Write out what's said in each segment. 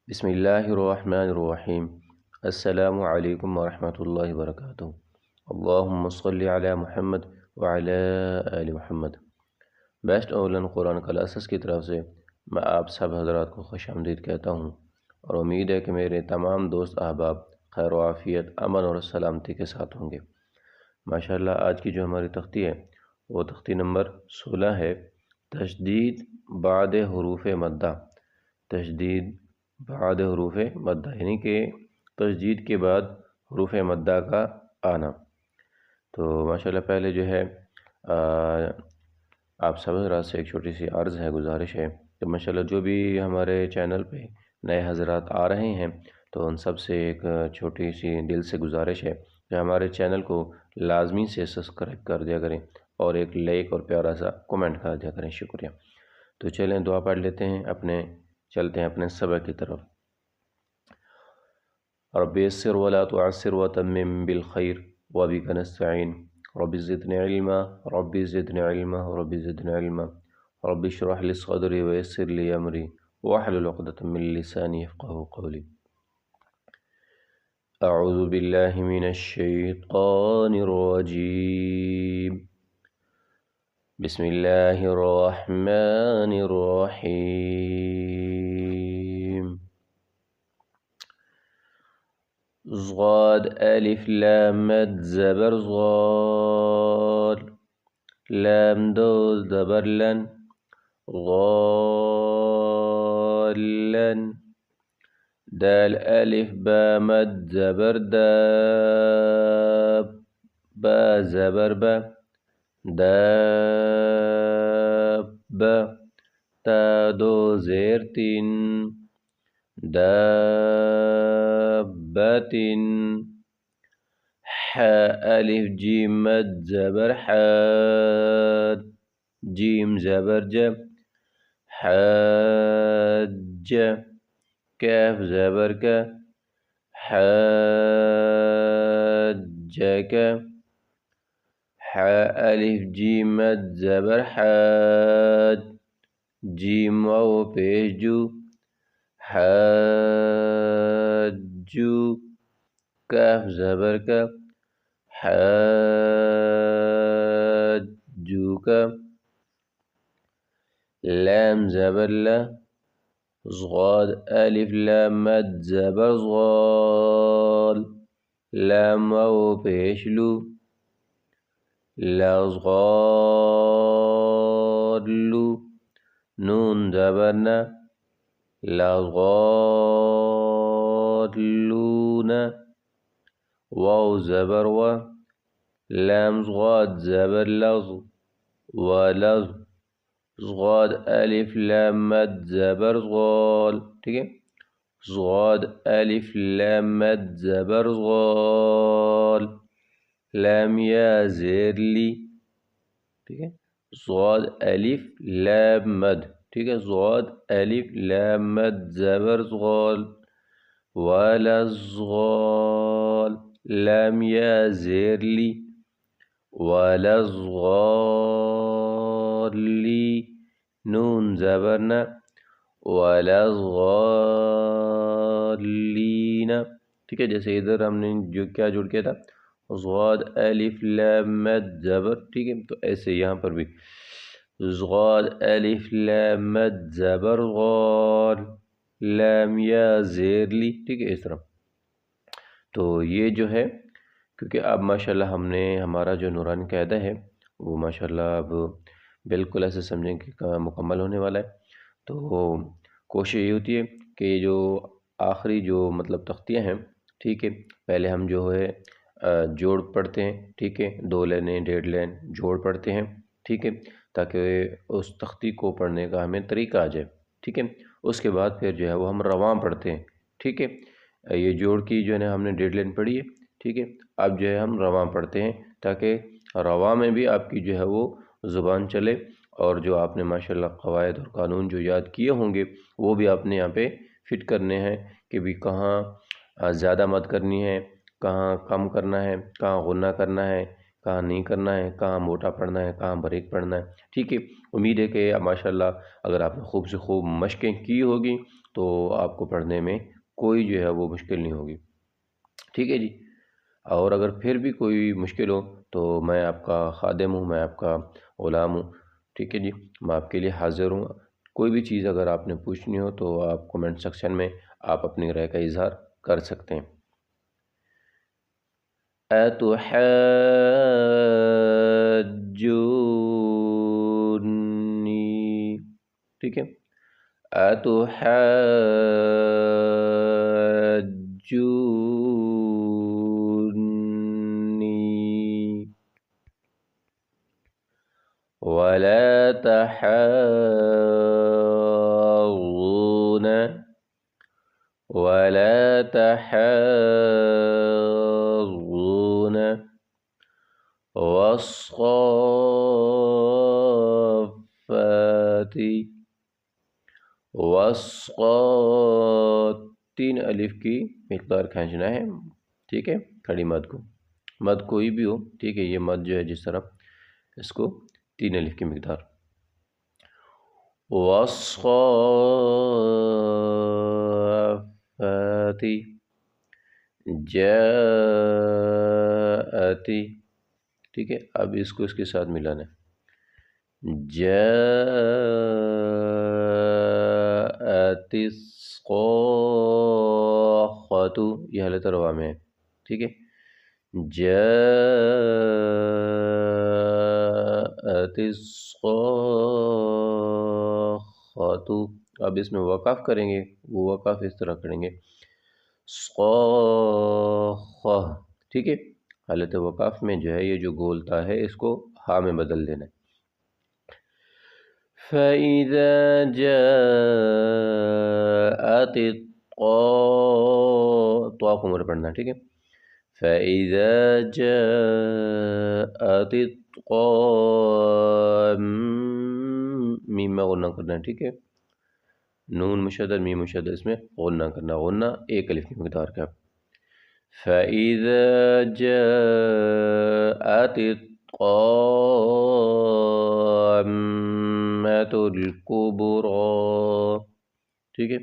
بسم اللہ الرحمن الرحیم۔ السلام علیکم ورحمۃ اللہ وبرکاتہ۔ اللہم صلی علی محمد وعلی آل Muhammad. Best online Quran classes کی طرف سے میں آپ سب حضرات کو خوش آمدید کہتا ہوں، اور امید ہے کہ میرے تمام دوست احباب خیر و عافیت، امن اور سلامتی کے ساتھ ہوں گے۔ ماشاءاللہ آج کی جو ہماری تختی ہے وہ تختی نمبر 16 ہے، تشدید بعد حروف مدہ۔ تشدید بعد حروف مدہ یعنی کہ تشدید کے بعد حروف مدہ کا آنا۔ تو ماشاءاللہ پہلے جو ہے آپ سب حضرات سے ایک چھوٹی سی عرض ہے، گزارش ہے کہ ماشاءاللہ جو بھی ہمارے چینل پہ نئے حضرات آ رہے ہیں تو ان سب سے ایک چھوٹی سی دل سے گزارش ہے کہ ہمارے چینل کو لازمی سے سبسکرائب کر دیا کریں اور ایک لائک اور پیارا سا کومنٹ کر دیا کریں، شکریہ۔ تو چلیں دعا پڑھ لیتے ہیں، چلتے ہیں اپنے سبق کی طرف۔ رب یسر ولا تعسر وتمم بالخیر وبک نستعین، رب زدنی علما رب زدنی علما رب زدنی علما، رب اشرح لی صدری ویسر لی امری واحلل عقدۃ من لسانی یفقہوا قولی۔ اعوذ باللہ من الشیطان الرجیم، بسم اللہ الرحمن الرحیم۔ ضاد الف لام مد زبر ضاد، لام دو زبر لن، ضالن، دال الف با مد زبر داب، با زبر با، داب، تا دو زیر تین، دابت، ح الف جیم مد زبر حاد، جیم زبر ج، حاج، کاف زبر کا، حاجک، ح الف جیم مد زبر حاد، جیم واو پیش جو، حاجو، کاف زبر کا، حاجوک، لام زبر لا، ضاد الف لام مد زبر ضال، لام واو پیش لو، لضالو، نون زبر نا، لضالون، واو زبر و، لام ضاد زبر لظ، ولظ، ضاد الف لام مد زبر ضال، ٹھیک ہے، ضاد الف لام مد زبر ضال، لام یا زیر لی، ٹھیک ہے، ضاد الف لام مد، ٹھیک ہے، ضاد الف لام مد زبر ضال، ولضال، لام یا زیر لی، ولضالی، نون زبر نا، ولضالین، ٹھیک ہے، جیسے ادھر ہم نے جو کیا جوڑ کیا تھا، ضاد الف لام مد زبر، ٹھیک ہے، تو ایسے یہاں پر بھی ضاد الف لام مد زبر غال، لام یا زیر لی، ٹھیک ہے، اس طرح۔ تو یہ جو ہے کیونکہ اب ماشاءاللہ ہم نے ہمارا جو نورانی قاعدہ ہے وہ ماشاءاللہ اب بالکل ایسے سمجھیں کہ مکمل ہونے والا ہے، تو کوشش یہ ہوتی ہے کہ جو آخری جو مطلب تختیاں ہیں، ٹھیک ہے، پہلے ہم جو ہے جوڑ پڑھتے ہیں، ٹھیک ہے، 2 لائنیں 1.5 لائن جوڑ پڑھتے ہیں، ٹھیک ہے، تاکہ اس تختی کو پڑھنے کا ہمیں طریقہ آ جائے، ٹھیک ہے۔ اس کے بعد پھر جو ہے وہ ہم رواں پڑھتے ہیں، ٹھیک ہے، یہ جوڑ کی جو ہے نا ہم نے 1.5 لائن پڑھی ہے، ٹھیک ہے، اب جو ہے ہم رواں پڑھتے ہیں تاکہ رواں میں بھی آپ کی جو ہے وہ زبان چلے، اور جو آپ نے ماشاءاللہ قواعد اور قانون جو یاد کیے ہوں گے وہ بھی آپ نے یہاں پہ فٹ کرنے ہیں کہ بھی کہاں زیادہ مد کرنی ہے، کہاں کم کرنا ہے، کہاں غنہ کرنا ہے، کہاں نہیں کرنا ہے، کہاں موٹا پڑھنا ہے، کہاں باریک پڑھنا ہے، ٹھیک ہے۔ امید ہے کہ ماشاءاللہ اگر آپ نے خوب سے خوب مشقیں کی ہوگی تو آپ کو پڑھنے میں کوئی جو ہے وہ مشکل نہیں ہوگی، ٹھیک ہے جی۔ اور اگر پھر بھی کوئی مشکل ہو تو میں آپ کا خادم ہوں، میں آپ کا غلام ہوں، ٹھیک ہے جی، میں آپ کے لیے حاضر ہوں۔ کوئی بھی چیز اگر آپ نے پوچھنی ہو تو آپ کومنٹ سیکشن میں آپ اپنی رائے کا اظہار کر سکتے ہیں۔ اتحاجونی، ٹھیک ہے، اتحاجونی ولا تحاضون ولا تحاضون والصافات والصاد، 3 الف کی مقدار کھینچنا ہے، ٹھیک ہے، کھڑی مد کو، مد کوئی بھی ہو، ٹھیک ہے، یہ مد جو ہے جس طرح اس کو 3 الف کی مقدار، والصافات جاءتی، ٹھیک ہے، اب اس کو اس کے ساتھ ملانا ہے، جاءت الصاخۃ، یہ حالت روا میں ہے، ٹھیک ہے، جاءت الصاخۃ، اب اس میں وقف کریں گے، وہ وقف اس طرح کریں گے، صاخہ، ٹھیک ہے، حالت وقف میں جو ہے یہ جو گولتا ہے اس کو ہاں میں بدل دینا ہے۔ فَإِذَا جَاءَتِ تو آپ کو مر پڑھنا ہے، ٹھیک ہے، فَإِذَا جَاءَتِ میم میں غنہ کرنا ہے، ٹھیک ہے، نون مشدد میم مشدد، اس میں غنہ کرنا، غنہ 1 الف کی مقدار کا، فَإِذَا جَاءَتِ الطَّامَّةُ الْكُبْرَى، ٹھیک ہے،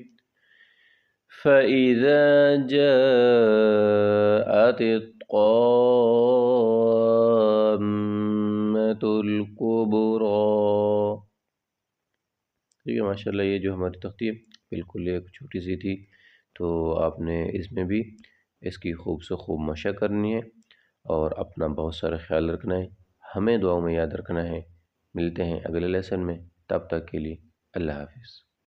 فَإِذَا جَاءَتِ الطَّامَّةُ الْكُبْرَى، ٹھیک ہے، ماشاءاللہ یہ جو ہماری تختی ہے بالکل ایک چھوٹی سی تھی، تو آپ نے اس میں بھی اس کی خوب سے خوب مشق کرنی ہے اور اپنا بہت سارا خیال رکھنا ہے، ہمیں دعاؤں میں یاد رکھنا ہے۔ ملتے ہیں اگلے لیسن میں، تب تک کے لیے اللہ حافظ۔